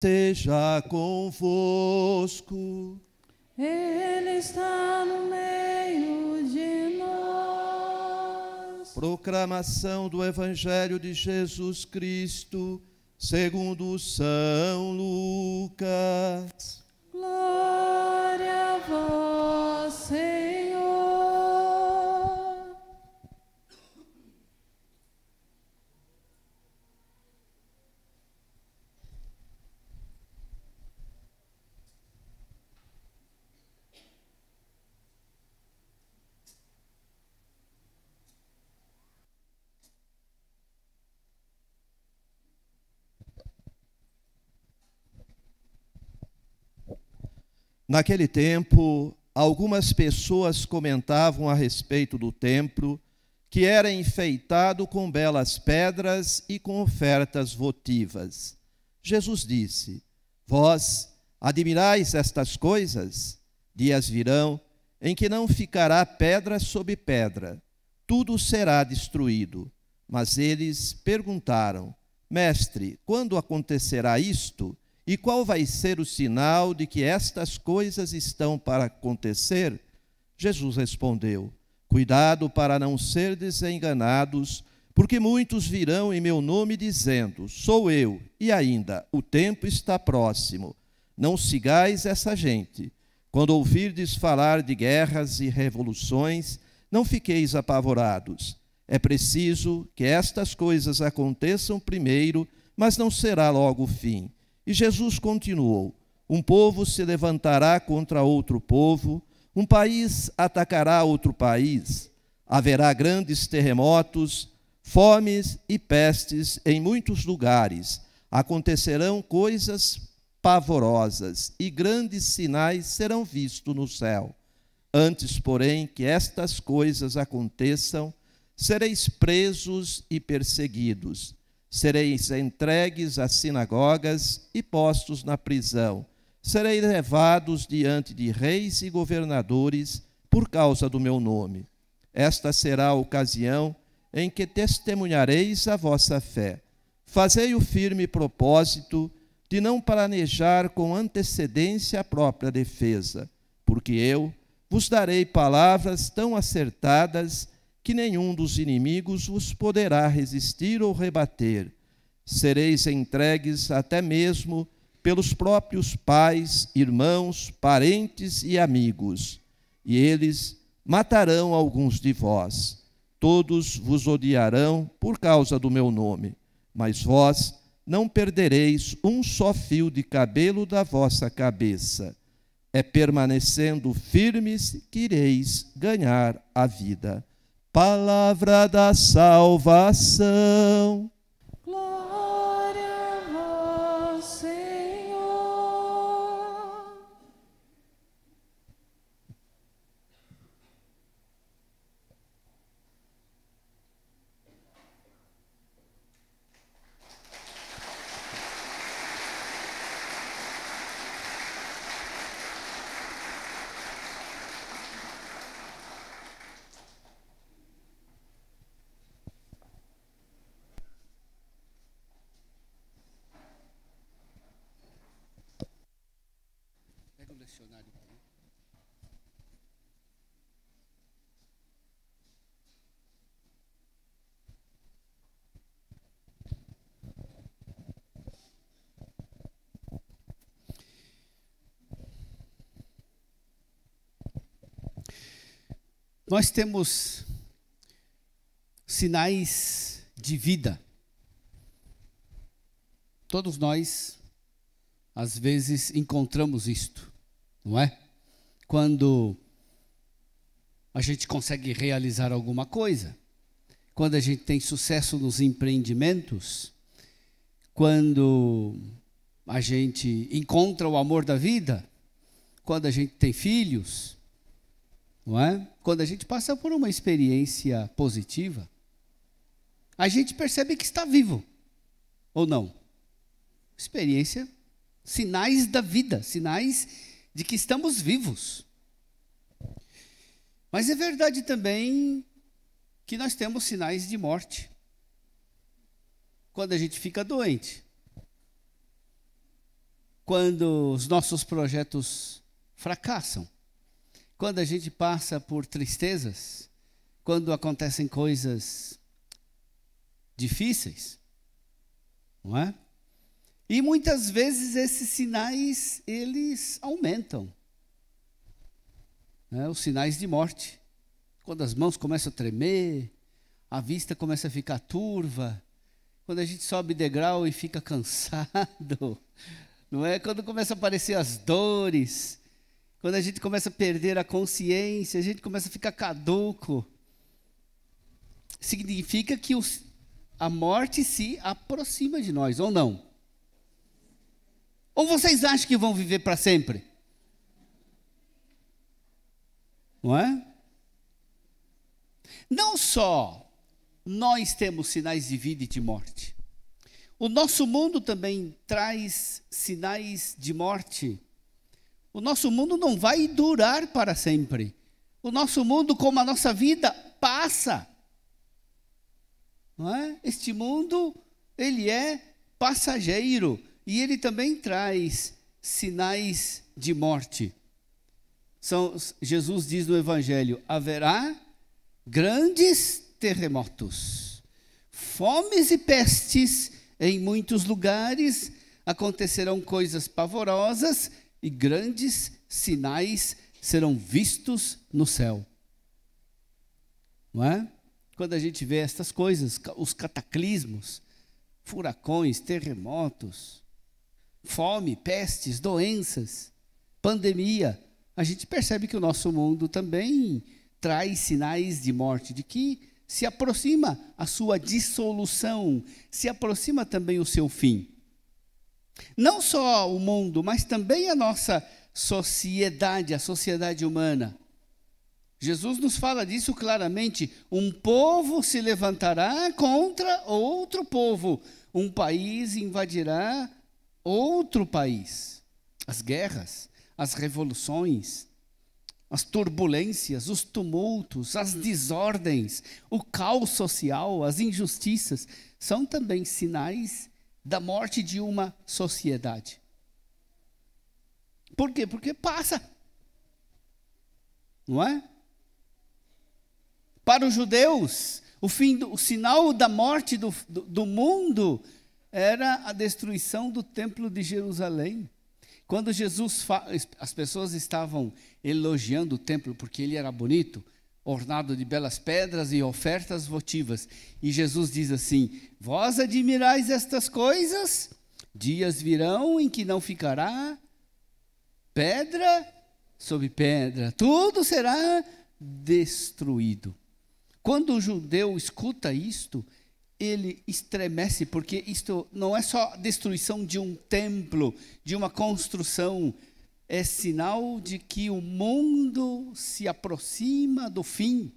Seja convosco. Ele está no meio de nós. Proclamação do Evangelho de Jesus Cristo, segundo São Lucas. Glória a vós, Senhor. Naquele tempo, algumas pessoas comentavam a respeito do templo, que era enfeitado com belas pedras e com ofertas votivas. Jesus disse: Vós admirais estas coisas? Dias virão em que não ficará pedra sobre pedra, tudo será destruído. Mas eles perguntaram: Mestre, quando acontecerá isto? E qual vai ser o sinal de que estas coisas estão para acontecer? Jesus respondeu: Cuidado para não serdes enganados, porque muitos virão em meu nome dizendo: Sou eu, e ainda, o tempo está próximo. Não sigais essa gente. Quando ouvirdes falar de guerras e revoluções, não fiqueis apavorados. É preciso que estas coisas aconteçam primeiro, mas não será logo o fim. E Jesus continuou: Um povo se levantará contra outro povo, um país atacará outro país, haverá grandes terremotos, fomes e pestes em muitos lugares, acontecerão coisas pavorosas e grandes sinais serão vistos no céu. Antes, porém, que estas coisas aconteçam, sereis presos e perseguidos. Sereis entregues às sinagogas e postos na prisão. Sereis levados diante de reis e governadores por causa do meu nome. Esta será a ocasião em que testemunhareis a vossa fé. Fazei o firme propósito de não planejar com antecedência a própria defesa, porque eu vos darei palavras tão acertadas que nenhum dos inimigos vos poderá resistir ou rebater. Sereis entregues até mesmo pelos próprios pais, irmãos, parentes e amigos, e eles matarão alguns de vós. Todos vos odiarão por causa do meu nome, mas vós não perdereis um só fio de cabelo da vossa cabeça. É permanecendo firmes que ireis ganhar a vida. Palavra da salvação. Glória a vós, Senhor. Pega um dicionário para mim. Nós temos sinais de vida. Todos nós, às vezes, encontramos isto, não é? Quando a gente consegue realizar alguma coisa, quando a gente tem sucesso nos empreendimentos, quando a gente encontra o amor da vida, quando a gente tem filhos, não é? Quando a gente passa por uma experiência positiva, a gente percebe que está vivo, ou não? Experiência, sinais da vida, sinais de que estamos vivos. Mas é verdade também que nós temos sinais de morte. Quando a gente fica doente, quando os nossos projetos fracassam, quando a gente passa por tristezas, quando acontecem coisas difíceis, não é? E muitas vezes esses sinais, eles aumentam, né? Os sinais de morte, quando as mãos começam a tremer, a vista começa a ficar turva, quando a gente sobe degrau e fica cansado, não é? Quando começa a aparecer as dores, quando a gente começa a perder a consciência, a gente começa a ficar caduco, significa que a morte se aproxima de nós, ou não? Ou vocês acham que vão viver para sempre? Não é? Não só nós temos sinais de vida e de morte. O nosso mundo também traz sinais de morte. O nosso mundo não vai durar para sempre. O nosso mundo, como a nossa vida, passa. Não é? Este mundo, ele é passageiro e ele também traz sinais de morte. Jesus diz no Evangelho: haverá grandes terremotos, fomes e pestes em muitos lugares, acontecerão coisas pavorosas e grandes sinais serão vistos no céu. Não é? Quando a gente vê estas coisas, os cataclismos, furacões, terremotos, fome, pestes, doenças, pandemia, a gente percebe que o nosso mundo também traz sinais de morte, de que se aproxima a sua dissolução, se aproxima também o seu fim. Não só o mundo, mas também a nossa sociedade, a sociedade humana. Jesus nos fala disso claramente: um povo se levantará contra outro povo, um país invadirá outro país. As guerras, as revoluções, as turbulências, os tumultos, as desordens, o caos social, as injustiças, são também sinais da morte de uma sociedade. Por quê? Porque passa. Não é? Para os judeus, o sinal da morte do mundo era a destruição do templo de Jerusalém. Quando Jesus, as pessoas estavam elogiando o templo porque ele era bonito, ornado de belas pedras e ofertas votivas. E Jesus diz assim: vós admirais estas coisas? Dias virão em que não ficará pedra sobre pedra, tudo será destruído. Quando o judeu escuta isto, ele estremece, porque isto não é só destruição de um templo, de uma construção, é sinal de que o mundo se aproxima do fim.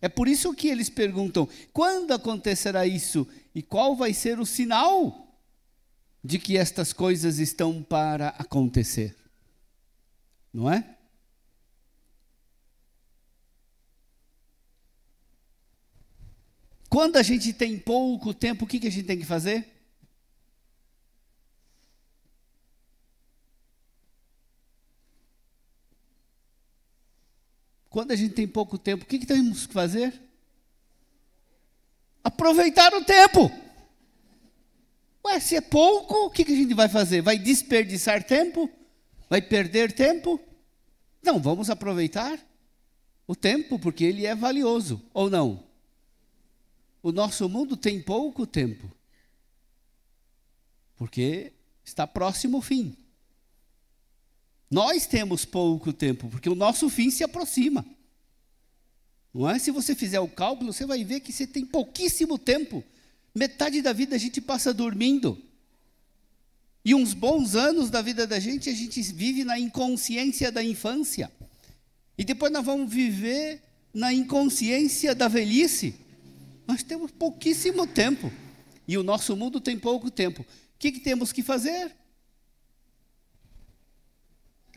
É por isso que eles perguntam: quando acontecerá isso? E qual vai ser o sinal de que estas coisas estão para acontecer? Não é? Quando a gente tem pouco tempo, o que a gente tem que fazer? Quando a gente tem pouco tempo, o que temos que fazer? Aproveitar o tempo. Ué, se é pouco, o que a gente vai fazer? Vai desperdiçar tempo? Vai perder tempo? Não, vamos aproveitar o tempo, porque ele é valioso, ou não? O nosso mundo tem pouco tempo, porque está próximo o fim. Nós temos pouco tempo, porque o nosso fim se aproxima. Não é? Se você fizer o cálculo, você vai ver que você tem pouquíssimo tempo. Metade da vida a gente passa dormindo. E uns bons anos da vida da gente, a gente vive na inconsciência da infância. E depois nós vamos viver na inconsciência da velhice. Nós temos pouquíssimo tempo. E o nosso mundo tem pouco tempo. O que temos que fazer?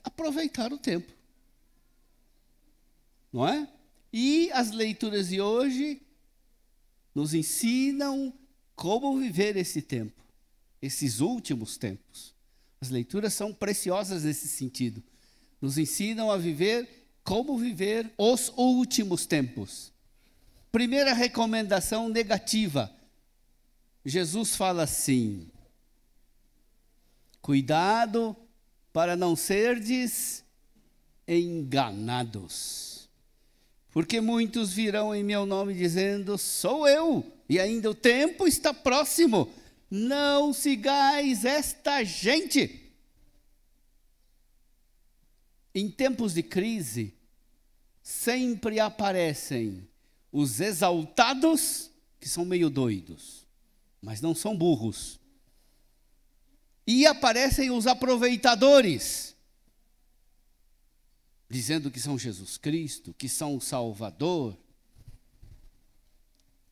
Aproveitar o tempo. Não é? E as leituras de hoje nos ensinam como viver esse tempo, esses últimos tempos. As leituras são preciosas nesse sentido. Nos ensinam a viver como viver os últimos tempos. Primeira recomendação negativa. Jesus fala assim: cuidado para não serdes enganados. Porque muitos virão em meu nome dizendo, sou eu, e ainda o tempo está próximo. Não sigais esta gente. Em tempos de crise, sempre aparecem os exaltados, que são meio doidos, mas não são burros. E aparecem os aproveitadores, dizendo que são Jesus Cristo, que são o Salvador.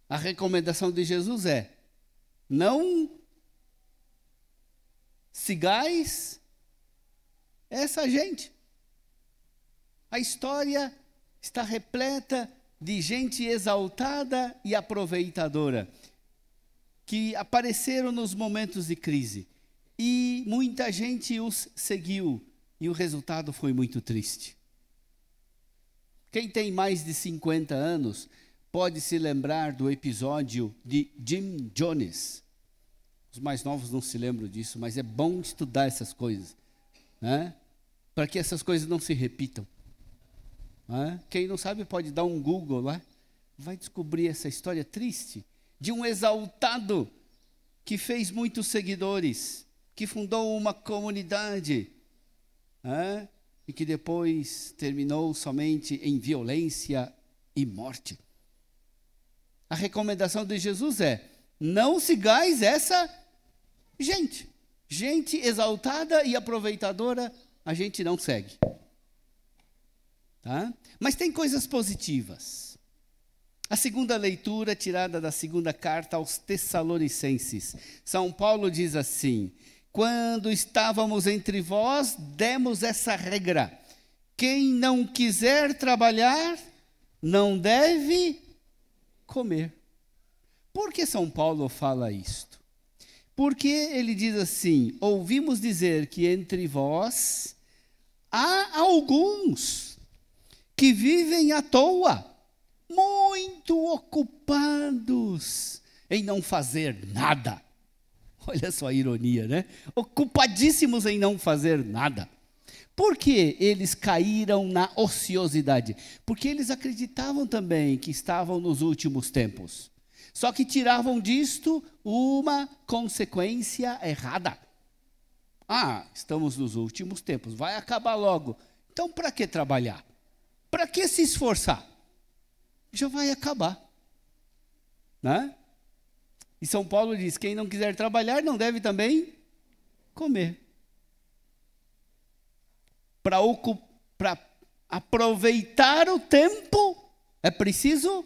A recomendação de Jesus é: não sigais essa gente. A história está repleta de gente exaltada e aproveitadora, que apareceram nos momentos de crise. E muita gente os seguiu, e o resultado foi muito triste. Quem tem mais de 50 anos pode se lembrar do episódio de Jim Jones. Os mais novos não se lembram disso, mas é bom estudar essas coisas, né? Para que essas coisas não se repitam. Quem não sabe pode dar um Google lá, vai descobrir essa história triste de um exaltado que fez muitos seguidores, que fundou uma comunidade, e que depois terminou somente em violência e morte. A recomendação de Jesus é: não sigais essa gente. Gente exaltada e aproveitadora, a gente não segue. Tá? Mas tem coisas positivas. A segunda leitura, tirada da segunda carta aos Tessalonicenses. São Paulo diz assim: quando estávamos entre vós, demos essa regra: quem não quiser trabalhar, não deve comer. Por que São Paulo fala isto? Porque ele diz assim: ouvimos dizer que entre vós há alguns que vivem à toa, muito ocupados em não fazer nada. Olha só a ironia, né? Ocupadíssimos em não fazer nada. Por que eles caíram na ociosidade? Porque eles acreditavam também que estavam nos últimos tempos. Só que tiravam disto uma consequência errada. Estamos nos últimos tempos, vai acabar logo. Então, para que trabalhar? Para que se esforçar? Já vai acabar. Né? E São Paulo diz: quem não quiser trabalhar, não deve também comer. Para aproveitar o tempo, é preciso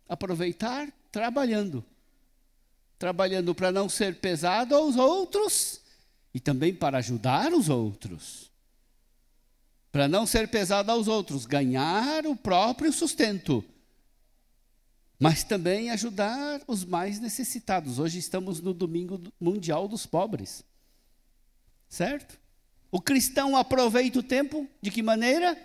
aproveitar trabalhando. Trabalhando para não ser pesado aos outros e também para ajudar os outros. Para não ser pesado aos outros, ganhar o próprio sustento. Mas também ajudar os mais necessitados. Hoje estamos no Domingo Mundial dos Pobres. Certo? O cristão aproveita o tempo de que maneira?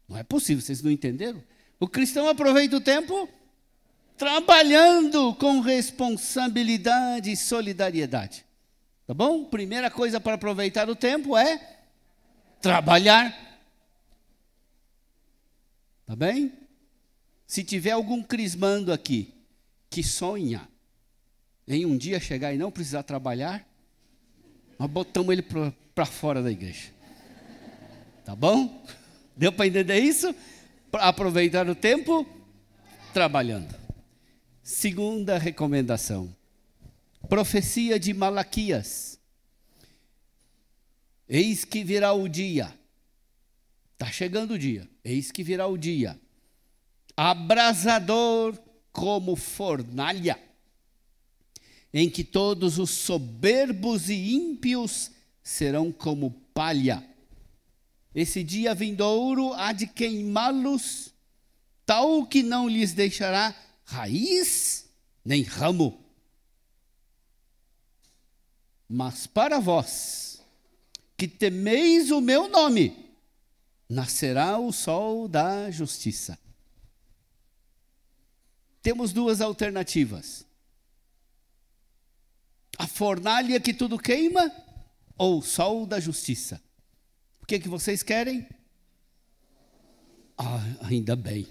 Não é possível, vocês não entenderam? O cristão aproveita o tempo trabalhando com responsabilidade e solidariedade. Tá bom? Primeira coisa para aproveitar o tempo é trabalhar. Tá bem? Se tiver algum crismando aqui que sonha em um dia chegar e não precisar trabalhar, nós botamos ele para fora da igreja. Tá bom? Deu para entender isso? Para aproveitar o tempo trabalhando. Segunda recomendação. Profecia de Malaquias. Eis que virá o dia. Está chegando o dia. Eis que virá o dia. Abrasador como fornalha, em que todos os soberbos e ímpios serão como palha. Esse dia vindouro há de queimá-los, tal que não lhes deixará raiz nem ramo. Mas para vós, que temeis o meu nome, nascerá o sol da justiça. Temos duas alternativas: a fornalha que tudo queima ou o sol da justiça. O que vocês querem? Ainda bem.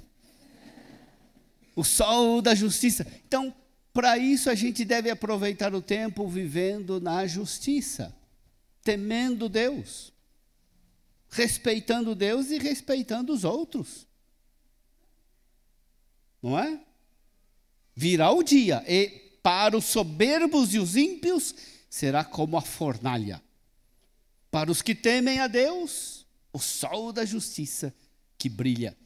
O sol da justiça. Então, para isso a gente deve aproveitar o tempo vivendo na justiça, temendo Deus, respeitando Deus e respeitando os outros. Não é? Virá o dia, e para os soberbos e os ímpios será como a fornalha. Para os que temem a Deus, o sol da justiça que brilha.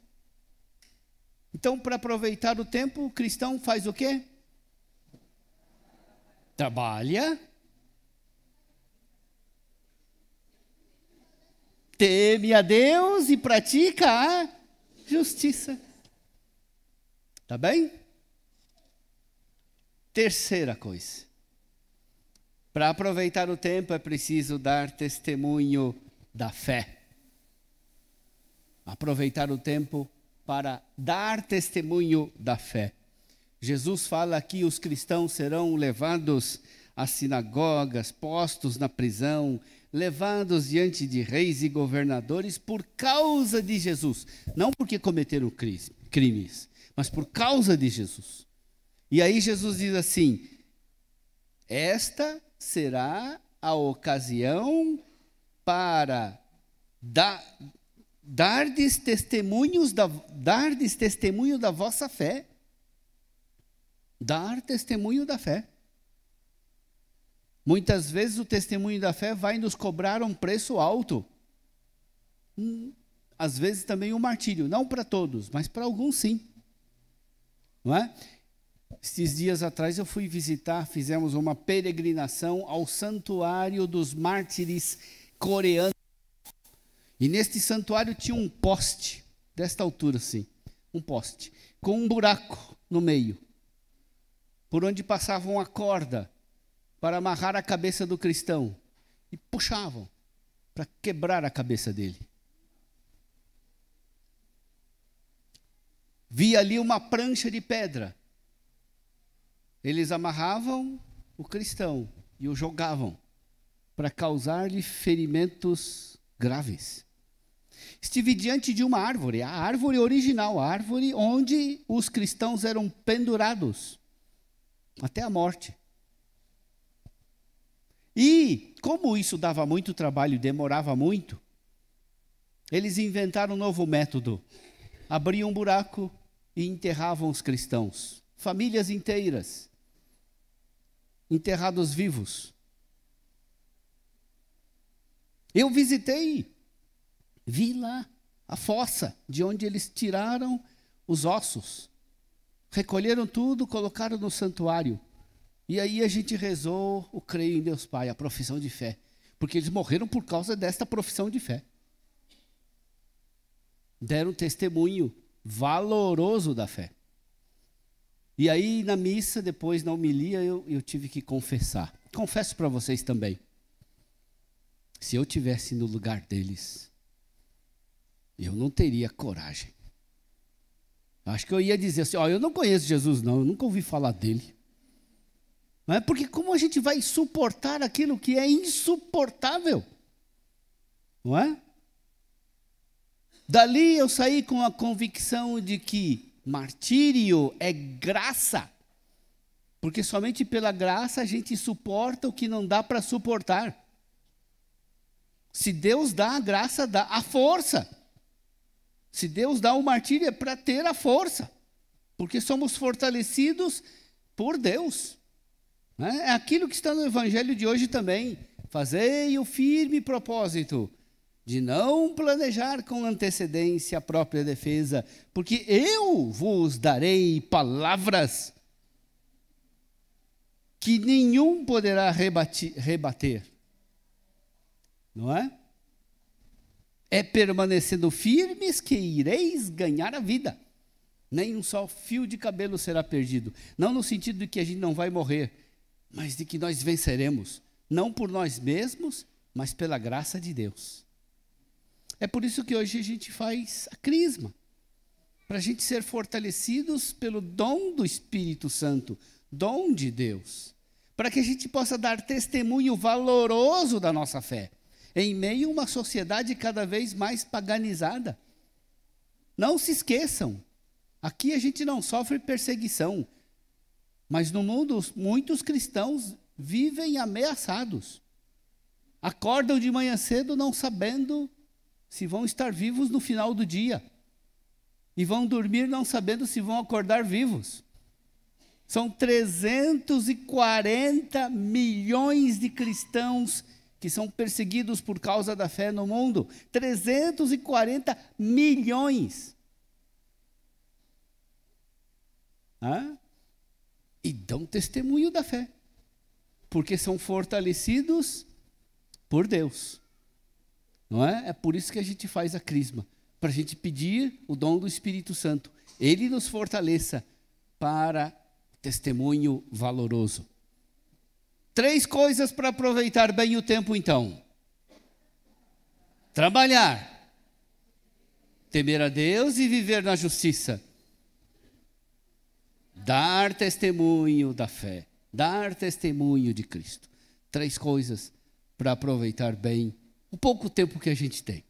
Então, para aproveitar o tempo, o cristão faz o quê? Trabalha, teme a Deus e pratica a justiça. Tá bem? Terceira coisa. Para aproveitar o tempo é preciso dar testemunho da fé. Aproveitar o tempo para dar testemunho da fé. Jesus fala que os cristãos serão levados às sinagogas, postos na prisão, levados diante de reis e governadores por causa de Jesus. Não porque cometeram crimes, mas por causa de Jesus. E aí Jesus diz assim: esta será a ocasião para dardes testemunho da vossa fé. Dar testemunho da fé. Muitas vezes o testemunho da fé vai nos cobrar um preço alto. Às vezes também um martírio. Não para todos, mas para alguns sim. Não é? Esses dias atrás eu fui visitar, fizemos uma peregrinação ao santuário dos mártires coreanos. E neste santuário tinha um poste, desta altura assim, um poste, com um buraco no meio, por onde passavam a corda para amarrar a cabeça do cristão e puxavam para quebrar a cabeça dele. Vi ali uma prancha de pedra. Eles amarravam o cristão e o jogavam para causar-lhe ferimentos graves. Estive diante de uma árvore, a árvore original, a árvore onde os cristãos eram pendurados até a morte. E, como isso dava muito trabalho e demorava muito, eles inventaram um novo método. Abriam um buraco e enterravam os cristãos. Famílias inteiras, enterrados vivos. Eu visitei, vi lá a fossa de onde eles tiraram os ossos. Recolheram tudo, colocaram no santuário. E aí a gente rezou o creio em Deus Pai, a profissão de fé. Porque eles morreram por causa desta profissão de fé. Deram testemunho valoroso da fé. E aí na missa, depois na homilia, eu tive que confessar. Confesso para vocês também. Se eu tivesse no lugar deles, eu não teria coragem. Acho que eu ia dizer assim: eu não conheço Jesus não, eu nunca ouvi falar dele. Não é? Porque como a gente vai suportar aquilo que é insuportável? Não é? Dali eu saí com a convicção de que martírio é graça. Porque somente pela graça a gente suporta o que não dá para suportar. Se Deus dá a graça, dá a força. Se Deus dá o martírio, é para ter a força. Porque somos fortalecidos por Deus. É aquilo que está no evangelho de hoje também. Fazei o firme propósito de não planejar com antecedência a própria defesa, porque eu vos darei palavras que nenhum poderá rebater. Não é? É permanecendo firmes que ireis ganhar a vida. Nem um só fio de cabelo será perdido. Não no sentido de que a gente não vai morrer, mas de que nós venceremos. não por nós mesmos, mas pela graça de Deus. É por isso que hoje a gente faz a crisma, para a gente ser fortalecidos pelo dom do Espírito Santo, dom de Deus, para que a gente possa dar testemunho valoroso da nossa fé, em meio a uma sociedade cada vez mais paganizada. Não se esqueçam, aqui a gente não sofre perseguição, mas no mundo muitos cristãos vivem ameaçados. Acordam de manhã cedo não sabendo se vão estar vivos no final do dia. E vão dormir não sabendo se vão acordar vivos. São 340 milhões de cristãos que são perseguidos por causa da fé no mundo. 340 milhões. E dão testemunho da fé, porque são fortalecidos por Deus. Não é? É por isso que a gente faz a crisma, para a gente pedir o dom do Espírito Santo. Ele nos fortaleça para testemunho valoroso. 3 coisas para aproveitar bem o tempo, então. Trabalhar, temer a Deus e viver na justiça. Dar testemunho da fé, dar testemunho de Cristo. 3 coisas para aproveitar bem o pouco tempo que a gente tem.